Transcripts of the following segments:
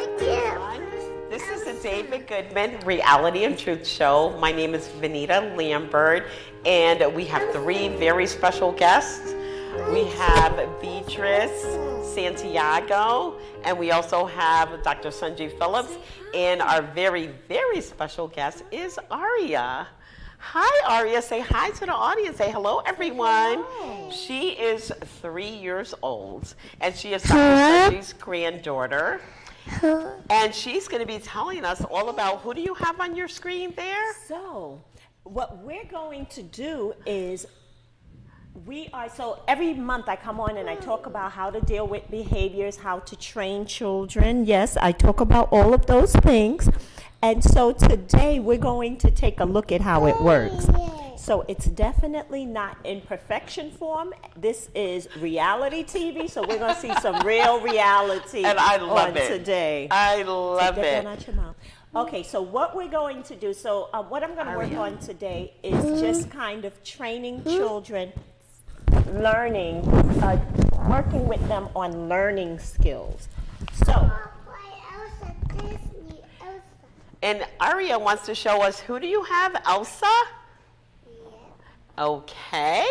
Thank you. This is the David Goodman Reality and Truth Show. My name is Vanita Lambert, and we have three very special guests. We have Beatrice Santiago, and we also have Dr. Sanjay Phillips, and our very, very special guest is Aria. Hi, Aria. Say hi to the audience. Say hello, everyone. Hello. She is 3 years old, and she is Dr. Sanjay's granddaughter. And she's going to be telling us all about, who do you have on your screen there? So, what we're going to do is, so every month I come on and I talk about how to deal with behaviors, how to train children. Yes, I talk about all of those things. And so today we're going to take a look at how it works. So it's definitely not in perfection form. This is reality TV, so we're going to see some real reality and I love on it. Today. I love Take it. that out your mouth. Okay, so what we're going to do, what I'm going to work on today is just kind of training children, learning, working with them on learning skills. So, and Aria wants to show us, who do you have, Elsa? Okay.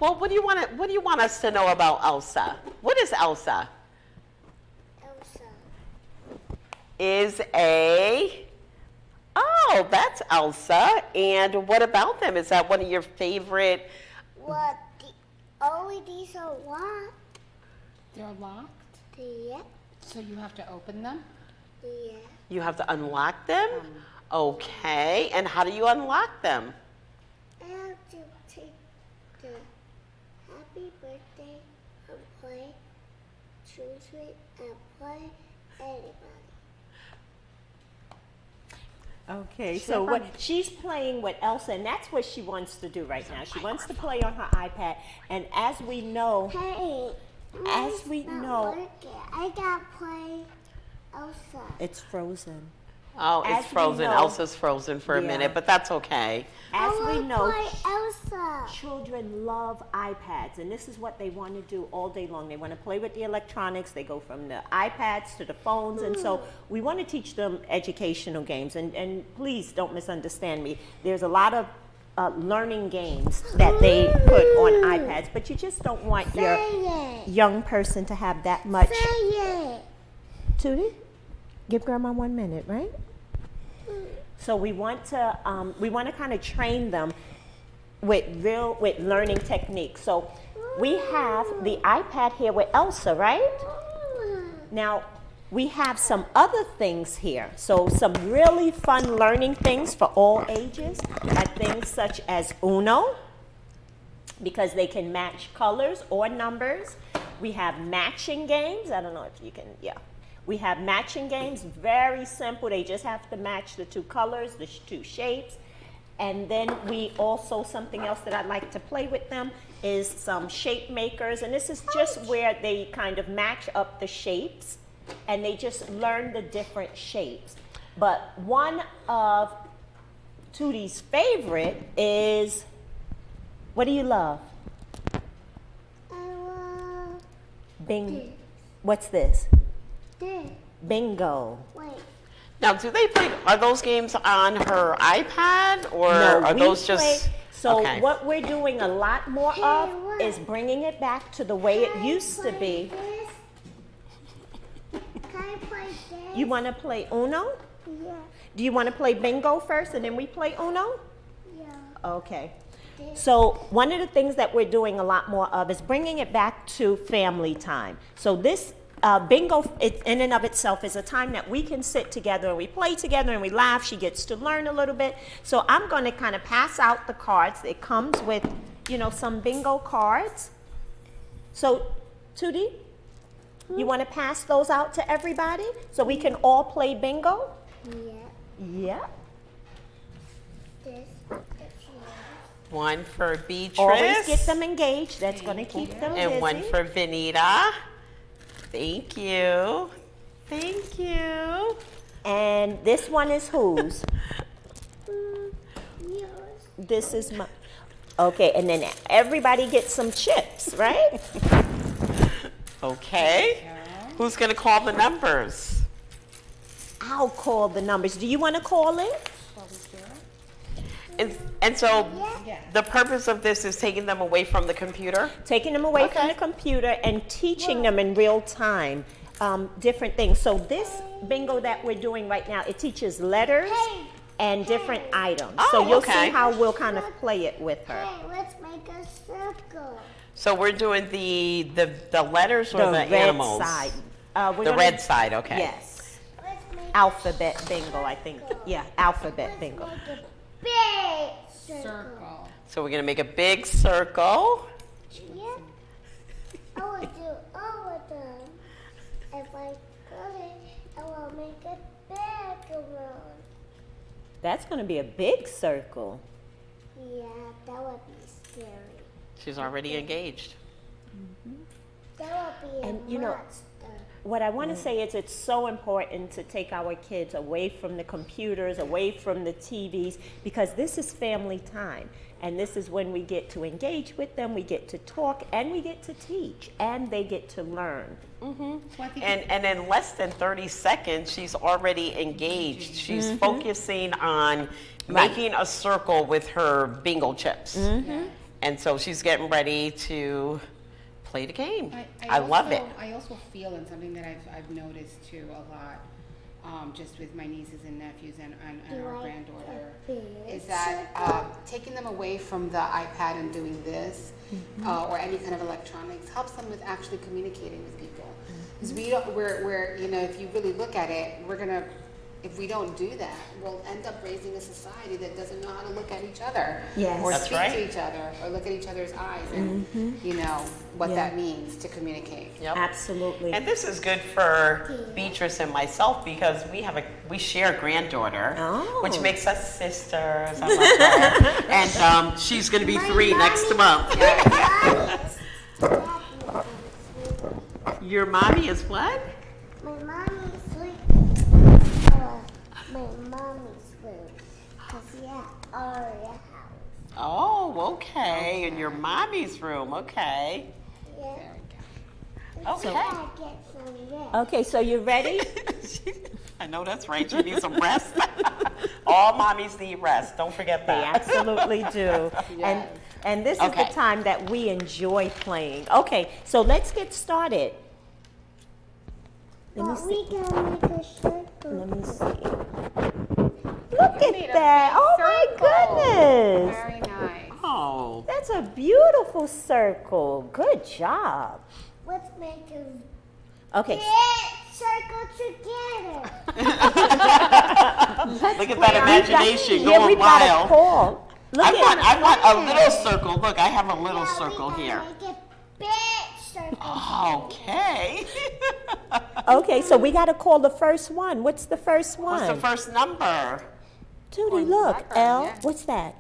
Well, what do you want us to know about Elsa? What is Elsa? Elsa Is that's Elsa. And what about them? Is that one of your favorite? What? Only these are locked. They're locked, Yeah. so you have to open them. Yeah. You have to unlock them? Okay. And how do you unlock them? I have to take the happy birthday and play, choose it and play anybody. okay, so what she's playing with Elsa, and that's what she wants to do right now. She wants to play on her iPad, and as we know, Hey, As we mine's not know- working. I gotta play Elsa. it's frozen. Oh, As it's we frozen. know- Elsa's frozen for a Yeah. minute, but that's okay. As I we wanna know, play Elsa. children love iPads, and this is what they want to do all day long. They want to play with the electronics. They go from the iPads to the phones, and so we want to teach them educational games. And please don't misunderstand me. There's a lot of learning games that they put on iPads, but you just don't want your Say it. young person to have that much. Say it. Tootie, give Grandma 1 minute, right? So we want to kind of train them with learning techniques. So we have the iPad here with Elsa, right? Now we have some other things here. So some really fun learning things for all ages are things such as Uno, because they can match colors or numbers. We have matching games. I don't know if you can, yeah. We have matching games, very simple. They just have to match the two colors, the two shapes. And then we also, something else that I'd like to play with them is some shape makers. And this is just where they kind of match up the shapes and they just learn the different shapes. But one of Tootie's favorite is, what do you love? I love Bing. What's this? this. Bingo. Wait. Now, do they play, are those games on her iPad, or are we those play- just? So okay. what we're doing a lot more Hey, of what? is bringing it back to the way it used to be. Can I play this? You want to play Uno? Yeah. Do you want to play bingo first and then we play Uno? Yeah. Okay. So one of the things that we're doing a lot more of is bringing it back to family time. So this bingo, in and of itself, is a time that we can sit together and we play together and we laugh. She gets to learn a little bit. So I'm going to kind of pass out the cards. It comes with, some bingo cards. So, Tootie, you want to pass those out to everybody so we can all play bingo? Yeah. Yeah. This. One for Beatrice. Always get them engaged. That's going to keep them busy. And one for Vanita. Thank you. Thank you. And this one is whose? Yours. This is my. Okay, and then everybody gets some chips, right? Okay. Who's going to call the numbers? I'll call the numbers. Do you want to call it? And so Yeah. the purpose of this is taking them away from the computer? Taking them away from Okay. the computer and teaching them in real time different things. So this bingo that we're doing right now, it teaches letters and different items. So Oh, you'll okay. see how we'll kind of play it with her. Hey, let's make a circle. So we're doing the letters or the, red animals? side. We're The gonna- red side, okay. Yes. Let's make Alphabet bingo, I think. Yeah, alphabet bingo. Let's make a big circle. Circle. So we're gonna make a big circle. Yeah. I will do all of them. If I cut it, I will make a big one. That's going to be a big circle. Yeah, that would be scary. She's already engaged. That would be And, a you know, monster. What I want to say is it's so important to take our kids away from the computers, away from the TVs, because this is family time. And this is when we get to engage with them, we get to talk, and we get to teach, and they get to learn. So I think And in less than 30 seconds, she's already engaged. She's focusing on making a circle with her bingo chips. And so she's getting ready to play the game. I love it. I also feel, and something that I've noticed too a lot, just with my nieces and nephews and our granddaughter, is that taking them away from the iPad and doing this, or any kind of electronics, helps them with actually communicating with people. Because we're you know, if you really look at it, if we don't do that, we'll end up raising a society that doesn't know how to look at each other, Yes. or That's speak right. to each other, or look at each other's eyes, and you know what Yeah. that means to communicate. Yep. Absolutely. And this is good for Beatrice and myself because we share a granddaughter, Oh. which makes us sisters. I love her. And she's going to be 3 next month. Your mommy is what? My mommy's sleep. My mommy's room. Because, yeah, our house. Oh, okay. In your mommy's room. Okay. Yeah. Okay. I get some rest. Okay, so you ready? I know that's right. You need some rest. All mommies need rest. Don't forget They that. absolutely do. And this is Okay. the time that we enjoy playing. Okay, so let's get started. Let me But see. we can make a circle. Let me see. Look at that. Oh my goodness. Very nice. Oh. That's a beautiful circle. Good job. Let's make a Okay. big circle together. Look at that imagination Yeah, we going got a wild. call. Look I want a little circle. Look, I have a little Now circle we here. can make a big circle. Okay. Okay, so we got to call the first one. What's the first one? What's the first number? Judy, look. Blackbird, L. yeah. What's that?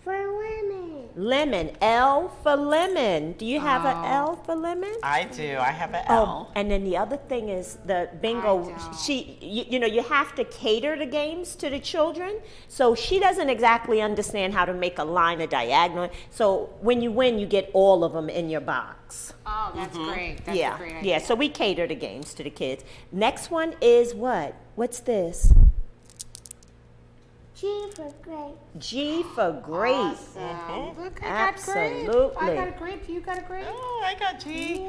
For women. Lemon. L for lemon. Do you have an L for lemon? I do. I have an Oh, L. and then the other thing is the bingo. I don't. You know, you have to cater the games to the children. So she doesn't exactly understand how to make a line, a diagonal. So when you win, you get all of them in your box. Oh, that's great. That's yeah, a great yeah. idea. So we cater the games to the kids. Next one is what? What's this? G for grape. G for grape. Awesome. Look, I got grape. Absolutely. I got a grape. You got a grape. Oh, I got G.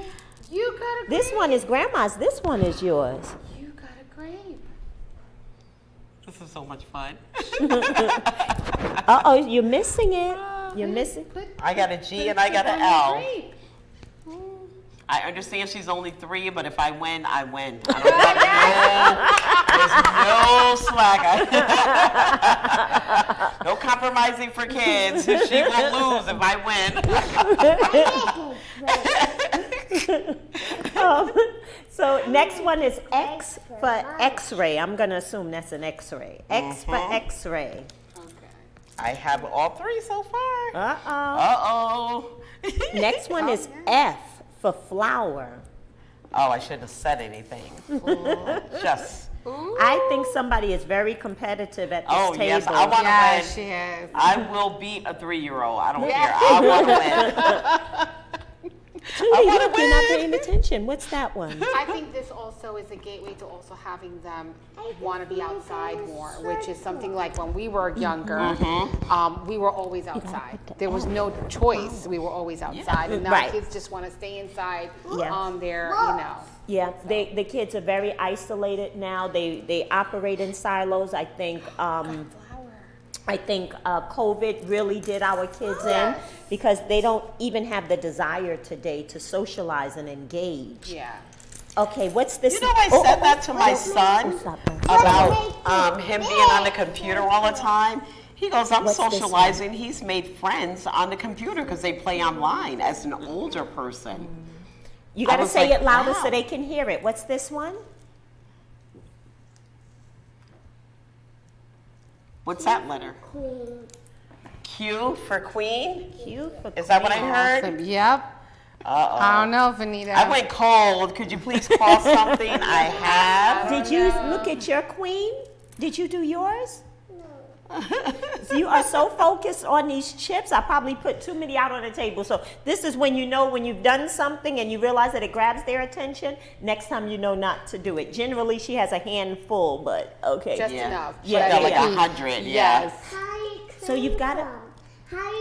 You got a grape. This one is grandma's. This one is yours. You got a grape. This is so much fun. Uh oh, you're missing it. You're missing. I got a G and I got an L. I understand she's only 3, but if I win, I win. I don't there's no slack. No compromising for kids. She will lose if I win. So next one is X for X-ray. I'm gonna assume that's an X-ray. X for X-ray. Okay. I have all 3 so far. Uh-oh. Uh-oh. Next one is F for flower. Oh, I shouldn't have said anything. Just. I think somebody is very competitive at this Oh, table. yes. I want to Yeah, win. she is. I will beat a 3-year-old. I don't care. I want to win. Judy, look, you're not paying attention. What's that one? I think this also is a gateway to also having them want to be outside more, which is something like when we were younger, we were always outside. There was no choice. We were always outside. And now Right. kids just want to stay inside Yeah. on their, you know. Yeah, the kids are very isolated now. They operate in silos. I think COVID really did our kids in because they don't even have the desire today to socialize and engage. Yeah. Okay, what's this? You know, I said that to my son stop that. about him being on the computer all the time. He goes, I'm What's this socializing. He's made friends on the computer because they play online as an older person. You got to was say like, it louder wow. so they can hear it. What's this one? What's that letter? Queen. Q for queen? Q for Is that what I queen. heard? Awesome. Yep. Uh-oh. I don't know, Vanita. I went cold. Could you please call something? I have. Did you look at your queen? Did you do yours? So you are so focused on these chips, I probably put too many out on the table. So this is when you know when you've done something and you realize that it grabs their attention, next time you know not to do it. Generally, she has a handful, but okay. Just Yeah. enough. Yeah, Got like yeah. 100, yeah. Yes. So you've got to, How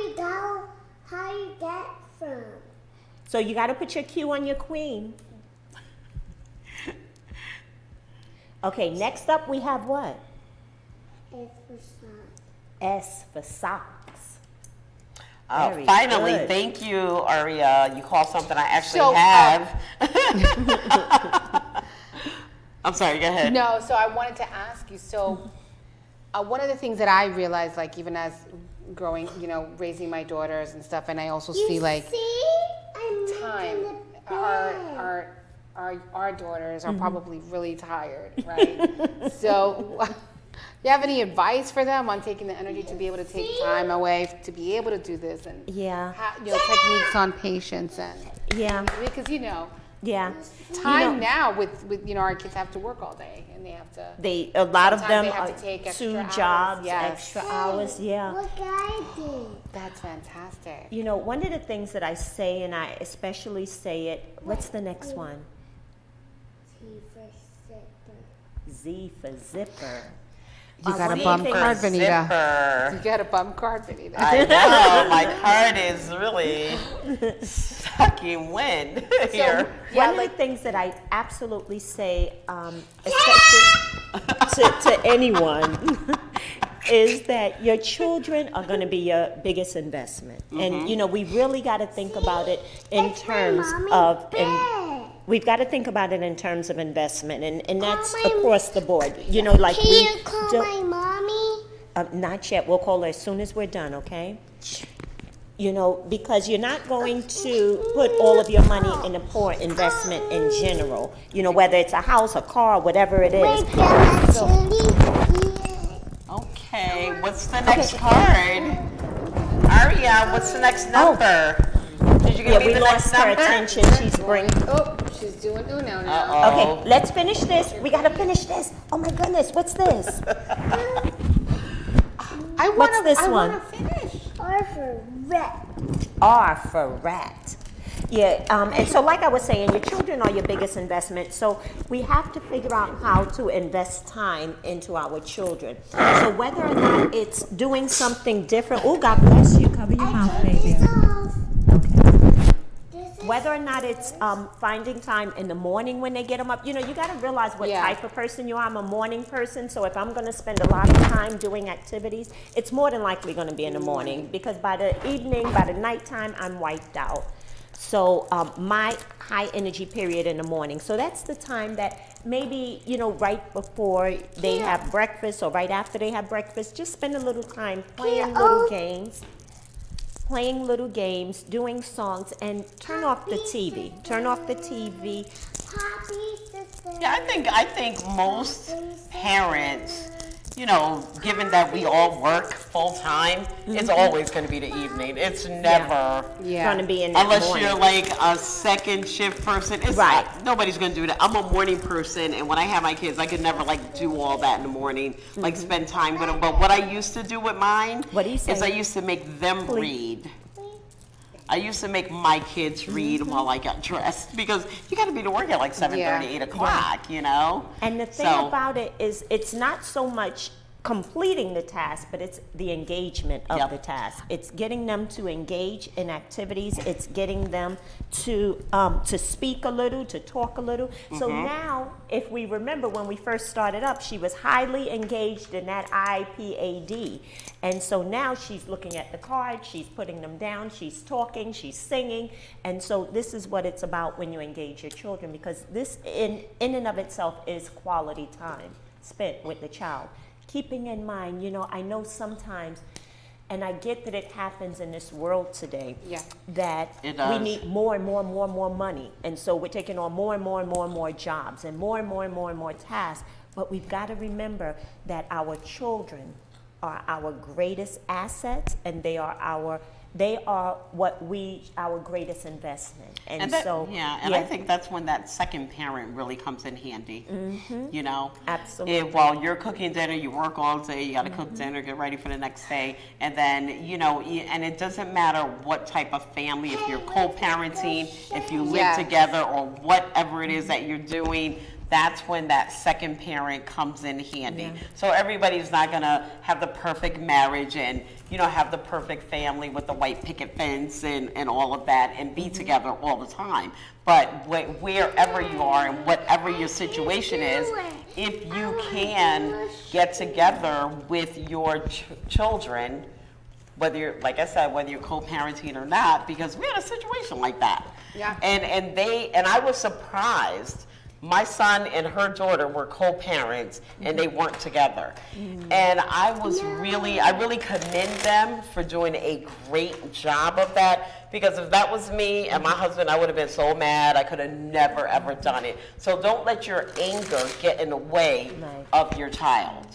you get from? so you got to put your Q on your queen. Okay, next up we have what? It's for son. S for socks. Very Finally, good. thank you, Aria. You called something I actually So, have. I'm sorry, go ahead. No, so I wanted to ask you, so one of the things that I realized, like even as growing, you know, raising my daughters and stuff, and I also see like I'm time, making the bed. our daughters are probably really tired, right? So you have any advice for them on taking the energy to be able to take time away to be able to do this and Yeah, you know, techniques on patience and yeah, because you know yeah. time now with you know our kids have to work all day and they have to A lot of Sometimes them they have are to take extra 2 hours, jobs, yes. extra hours, yeah. Look, I did. that's fantastic. You know, one of the things that I say, and I especially say it, what's the next one? T for zipper. Z for zipper. You got a one bum thing- card, Vanita. Zipper. You got a bum card, Vanita. I know, my card is really sucking wind here. One of the things that I absolutely say, especially to anyone, is that your children are going to be your biggest investment. And, you know, we really got to think about it in terms of... We've got to think about it in terms of investment, and that's across the board. You know, like Can we you call don't- my mommy? not yet. We'll call her as soon as we're done, okay? You know, because you're not going to put all of your money in a poor investment in general. You know, whether it's a house, a car, whatever it is. Wait, Grandma, Judy. Okay, what's the next card? Aria, what's the next number? Did you give Yeah, me we the lost next her number? attention. She's bringing. Oh, she's doing Uno now. Uh-oh. Okay, let's finish this. We gotta finish this. Oh my goodness, what's this? What's this I one? want to finish. R for rat. R for rat. Yeah, and so like I was saying, your children are your biggest investment. So we have to figure out how to invest time into our children. So whether or not it's doing something different. Oh, God bless you. Cover your mouth, baby. Whether or not it's finding time in the morning when they get them up, you know, you got to realize what Yeah. type of person you are. I'm a morning person, so if I'm going to spend a lot of time doing activities, it's more than likely going to be in the morning because by the evening, by the nighttime, I'm wiped out. So my high energy period in the morning. So that's the time that maybe, you know, right before they have breakfast or right after they have breakfast, just spend a little time playing little games. Playing little games, doing songs, and turn off the TV. Turn off the TV. Yeah, I think most parents, you know, given that we all work full time, it's always going to be the evening. It's never Going to be in that unless morning. you're like a second shift person. It's Right. nobody's going to do that. I'm a morning person, and when I have my kids, I could never like do all that in the morning, like spend time with them. But what I used to do with mine What do you say? is I used to make them read. I used to make my kids read while I got dressed because you got to be to work at like 7:30, 8 o'clock, you know? And the thing about it is it's not so much completing the task, but it's the engagement of the task. It's getting them to engage in activities. It's getting them to speak a little, to talk a little. So now, if we remember when we first started up, she was highly engaged in that IPAD. And so now she's looking at the cards, she's putting them down, she's talking, she's singing. And so this is what it's about when you engage your children, because this in and of itself is quality time spent with the child. Keeping in mind, you know, I know sometimes, and I get that it happens in this world today, that we need more and more money. And so we're taking on more and more jobs and more tasks. But we've got to remember that our children are our greatest assets, and they are our greatest investment. And that, so I think that's when that second parent really comes in handy. You know, absolutely. While you're cooking dinner, you work all day, you got to cook dinner, get ready for the next day, and then you know, and it doesn't matter what type of family, if you're co-parenting, if you live together, or whatever it is that you're doing. That's when that second parent comes in handy. So everybody's not gonna have the perfect marriage and, you know, have the perfect family with the white picket fence and all of that and be together all the time. But wherever you are and whatever your situation is, if you can get together with your children, whether you're, like I said, whether you're co-parenting or not, because we had a situation like that. And I was surprised. My son and her daughter were co-parents, and they weren't together. And I really commend them for doing a great job of that, because if that was me and my husband, I would have been so mad. I could have never, ever done it. So don't let your anger get in the way of your child.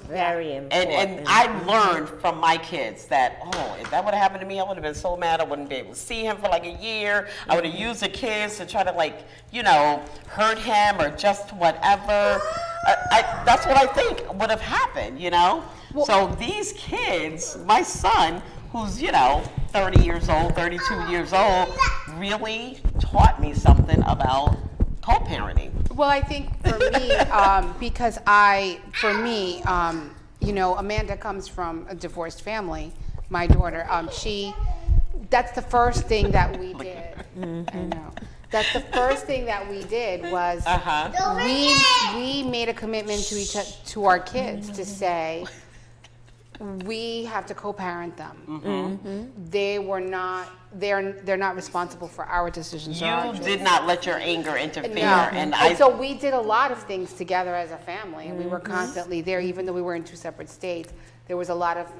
Very important. And I learned from my kids that, if that would have happened to me, I would have been so mad I wouldn't be able to see him for like a year. I would have used the kids to try to, like, you know, hurt him or just whatever. That's what I think would have happened, you know? Well, so these kids, my son, who's, you know, 30 years old, 32 years old, really taught me something about co-parenting. Well, I think for me, because you know, Amanda comes from a divorced family. My daughter, that's the first thing that we did. I know. That's the first thing that we did was we made a commitment to our kids to say we have to co-parent them. They're not responsible for our decisions. You did not let your anger interfere. No. And so we did a lot of things together as a family, and we were constantly there, even though we were in two separate states. There was a lot of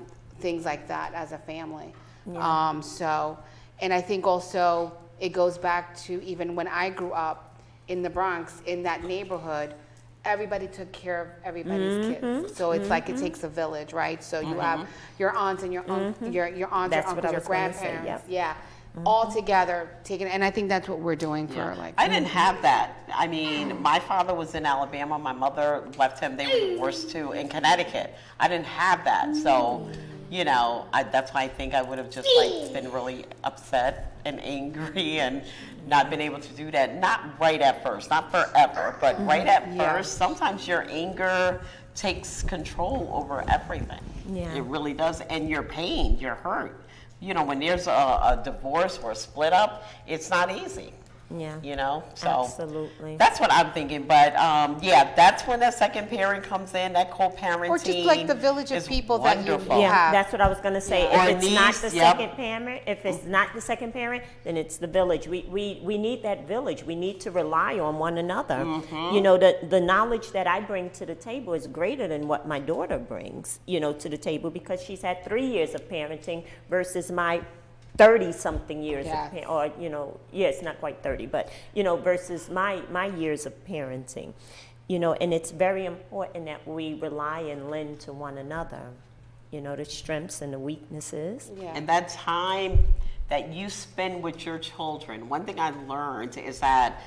things like that as a family. And I think also it goes back to even when I grew up in the Bronx, in that neighborhood, everybody took care of everybody's kids. So it's like it takes a village, right? So you have your aunts and your aunts, your uncles, your grandparents, all together taking. And I think that's what we're doing for like. I didn't have that. I mean, my father was in Alabama. My mother left him. They were divorced too in Connecticut. I didn't have that. So, you know, that's why I think I would have just like been really upset and angry and not been able to do that. Not right at first, not forever, but right at first. Sometimes your anger takes control over everything. It really does. And your pain, your hurt. You know, when there's a divorce or a split up, it's not easy. You know, so absolutely. That's what I'm thinking. But that's when that second parent comes in, that co-parenting. Or just like the village of people wonderful. That you have. That's what I was going to say. If it's not the second parent, if it's not the second parent, then it's the village. We need that village. We need to rely on one another. You know, the knowledge that I bring to the table is greater than what my daughter brings, you know, to the table, because she's had 3 years of parenting versus my 30-something years of or, you know, it's not quite 30, but, you know, versus my years of parenting, you know, and it's very important that we rely and lend to one another, you know, the strengths and the weaknesses. And that time that you spend with your children, one thing I learned is that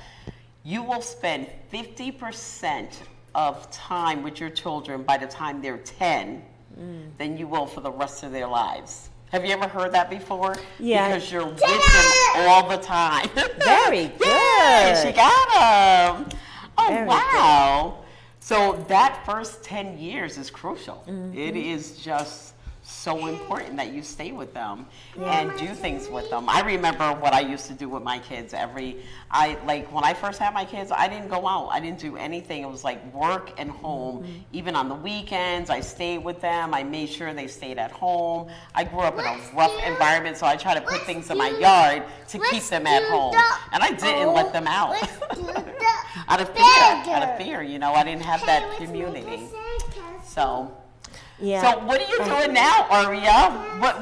you will spend 50% of time with your children by the time they're 10 than you will for the rest of their lives. Have you ever heard that before? Yeah. Because you're with them all the time. Very good. Yeah, she got them. Oh, Very wow. So that first 10 years is crucial. It is just so important that you stay with them and do things with them. I remember what I used to do with my kids when I first had my kids, I didn't go out. I didn't do anything. It was like work and home. Even on the weekends, I stayed with them. I made sure they stayed at home. I grew up in a rough environment, so I tried to put things in my yard to keep them at home. And I didn't let them out. Out of fear, you know, I didn't have that community. So, Yeah. so what are you doing now, Aria?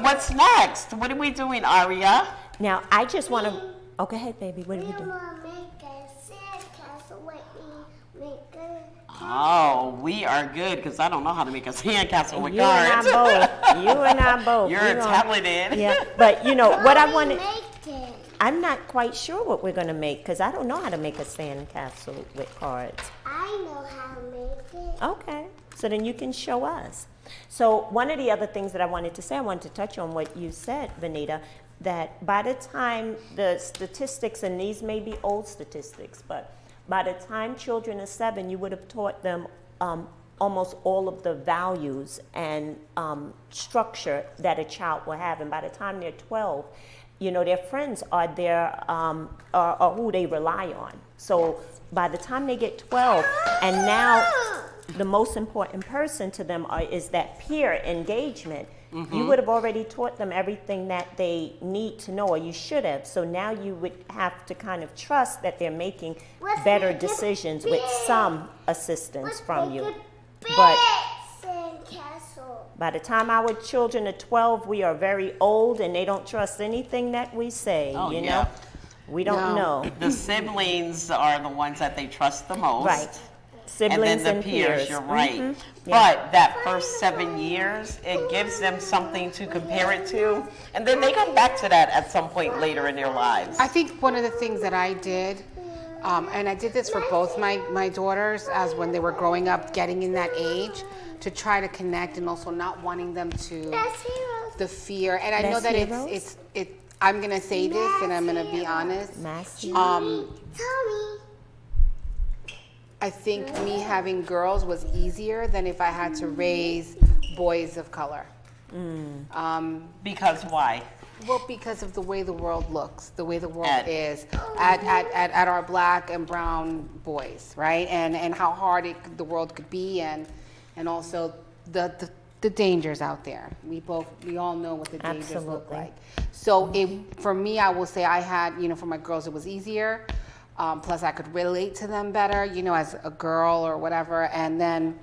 What's next? What are we doing, Aria? Now, I just want to, oh, go ahead, baby. What are we doing? Make a sandcastle with me. Make a Oh, we are good because I don't know how to make a sandcastle with You and cards. I both. You and I both. You're We're gonna- talented. Yeah, but you know what I wanted. Make it. I'm not quite sure what we're gonna make because I don't know how to make a sandcastle with cards. I know how to make it. Okay, so then you can show us. So one of the other things that I wanted to say, I wanted to touch on what you said, Vanita, that by the time the statistics, and these may be old statistics, but by the time children are 7, you would have taught them almost all of the values and structure that a child will have. And by the time they're 12, you know, their friends are are who they rely on. So by the time they get 12, and now the most important person to them is that peer engagement. You would have already taught them everything that they need to know, or you should have. So now you would have to kind of trust that they're making better decisions with some assistance from you. But Sandcastle. by the time our children are 12, we are very old and they don't trust anything that we say, Oh, you yeah. know? We don't know. The siblings are the ones that they trust the most. Right. And Siblings then the peers, you're right. But that first 7 years, it gives them something to compare it to. And then they come back to that at some point later in their lives. I think one of the things that I did, and I did this for both my daughters as when they were growing up, getting in that age, to try to connect and also not wanting them to That's heroes. the fear. And I know Best that heroes? I'm gonna say this and I'm gonna be honest. Master. Tommy. I think me having girls was easier than if I had to raise boys of color. Because why? Well, because of the way the world looks, the way the world At- is at our black and brown boys, right? And how hard the world could be, and also the dangers out there. We all know what the dangers look Absolutely. like. So for me, I will say I had, for my girls, it was easier. Plus, I could relate to them better, as a girl or whatever. And then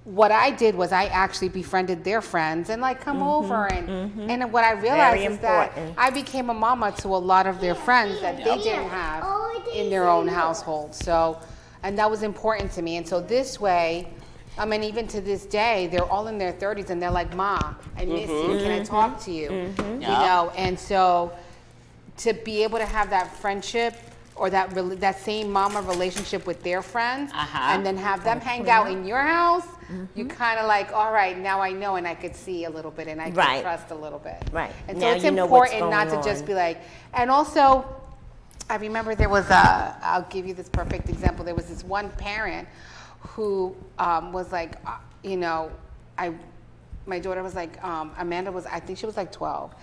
what I did was I actually befriended their friends and come over. And what I realized Very is that important. I became a mama to a lot of their friends that they didn't have in their own household. So, and that was important to me. And so this way, I mean, even to this day, they're all in their 30s and they're like, Ma, I miss you. Can I talk to you? And so to be able to have that friendship or that same mama relationship with their friends, and then have them hang out in your house, you kind of like, all right, now I know, and I could see a little bit, and I can trust a little bit. Right. And Now so it's you know what's important not to going just on. be like, and also, I remember there was I'll give you this perfect example. There was this one parent who was like, my daughter was like, Amanda was, I think she was like 12.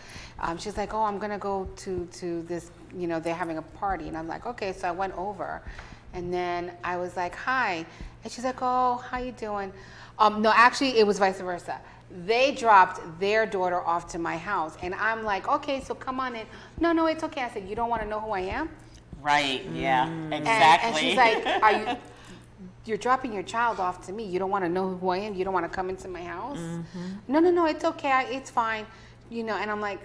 She's like, oh, I'm gonna go to this, they're having a party. And I'm like, okay, so I went over. And then I was like, hi. And she's like, oh, how you doing? No, actually, it was vice versa. They dropped their daughter off to my house. And I'm like, okay, so come on in. No, it's okay. I said, you don't wanna know who I am? Right, yeah, And exactly. she's like, you're dropping your child off to me. You don't want to know who I am. You don't want to come into my house. No, it's okay. It's fine. And I'm like,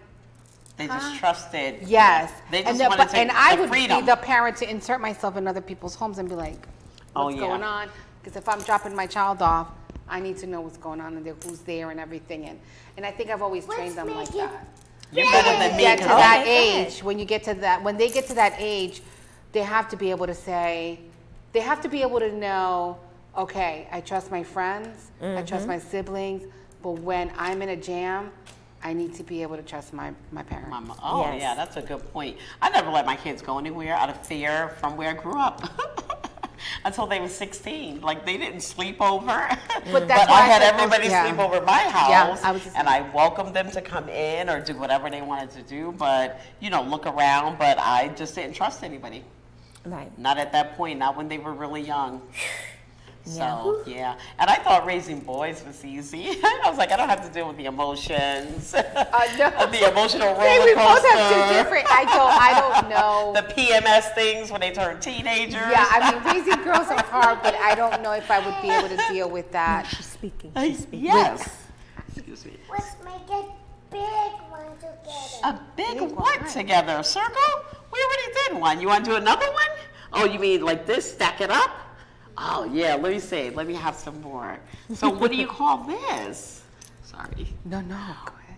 They just trusted. yes. They just and wanted to and I the would freedom. be the parent to insert myself in other people's homes and be like, Oh, what's yeah. going on? Because if I'm dropping my child off, I need to know what's going on and who's there and everything. And I think I've always trained them like that. You're better than me. Get to 'cause that Okay, age, when they get to that age, they have to be able to say, they have to be able to know, okay, I trust my friends, I trust my siblings, but when I'm in a jam, I need to be able to trust my parents. Mama. Oh, Yes. yeah, that's a good point. I never let my kids go anywhere out of fear from where I grew up. Until they were 16. Like, they didn't sleep over. But that's I why I had said everybody yeah. sleep over at my house. Yeah, I was just and I welcomed them to come in or do whatever they wanted to do. But, you know, look around. But I just didn't trust anybody. Right. Not at that point. Not when they were really young. So, yeah. And I thought raising boys was easy. I was like, I don't have to deal with the emotions. No. The emotional roller See, we both coaster. have two different. I don't know. The PMS things when they turn teenagers. Yeah, I mean, raising girls are hard, but I don't know if I would be able to deal with that. She's speaking. She's speaking. Yes. Excuse me. Let's make a big one together. A big what together? A circle? We already did one. You want to do another one? Oh, you mean like this? Stack it up? Oh, yeah. Let me see. Let me have some more. So what do you call this? Sorry. No, go ahead.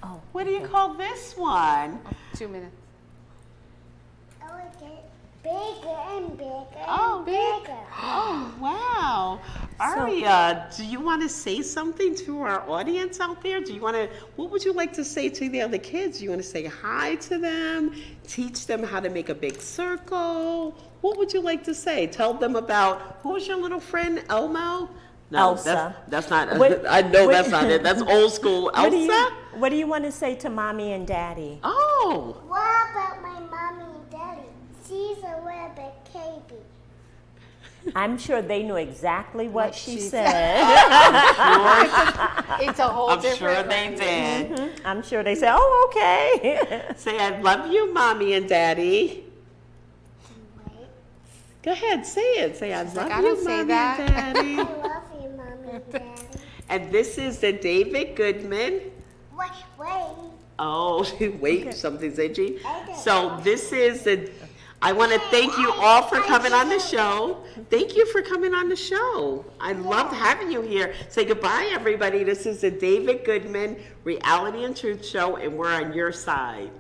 Oh, What do you call this one? 2 minutes. I will get bigger and bigger Oh, and big. bigger. Oh, wow. Aria, do you want to say something to our audience out there? Do you want to, what would you like to say to the other kids? Do you want to say hi to them? Teach them how to make a big circle? What would you like to say? Tell them about, who was your little friend, Elmo? No, Elsa. That's not, What- I know what- that's not it. That's old school. What Elsa? what do you want to say to mommy and daddy? Oh, What about my mommy and daddy? She's a little bit baby. I'm sure they knew exactly what she she said. It's a whole I'm different. sure they did. I'm sure they said, oh, okay. Say, I love you, Mommy and Daddy. Wait. Go ahead, say it. Say, I love like, I you, don't say Mommy that. and Daddy. I love you, mommy and daddy. And this is the David Goodman. Wait. Oh, wait, something's itchy. Okay. So this is the, I want to thank you all for coming on the show. Thank you for coming on the show. I loved having you here. Say goodbye, everybody. This is the David Goodman Reality and Truth Show, and we're on your side.